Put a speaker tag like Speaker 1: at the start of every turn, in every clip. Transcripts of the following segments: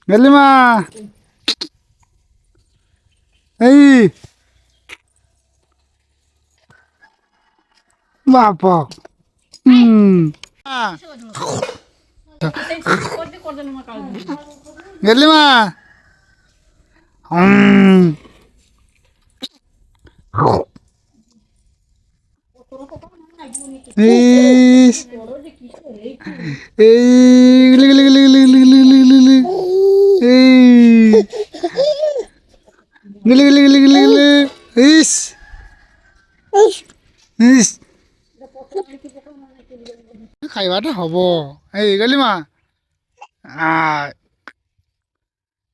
Speaker 1: গেলি মা এই বাবা গেলি মা ইস এই গিলি গিলি গিলি গিলি গিলি গিলি গিলি গিলি এই গিলি গিলি গিলি গিলি গিলি ইস ইস খাইবাটা হব এই গেলি মা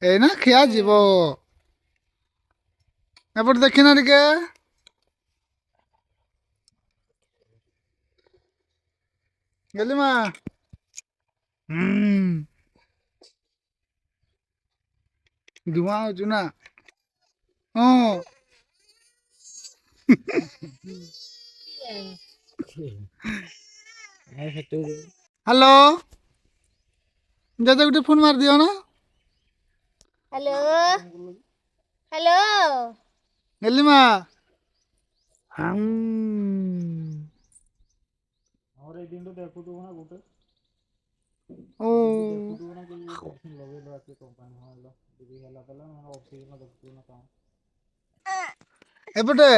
Speaker 1: এই না খেয়া যাব এবার দেখি না দিকে গেলি মা ধোঁয়া হচ্ছু না হ্যালো দাদা গোটে ফোন মার দিও না
Speaker 2: হ্যালো হ্যালো
Speaker 1: গেলি মা ও এপটে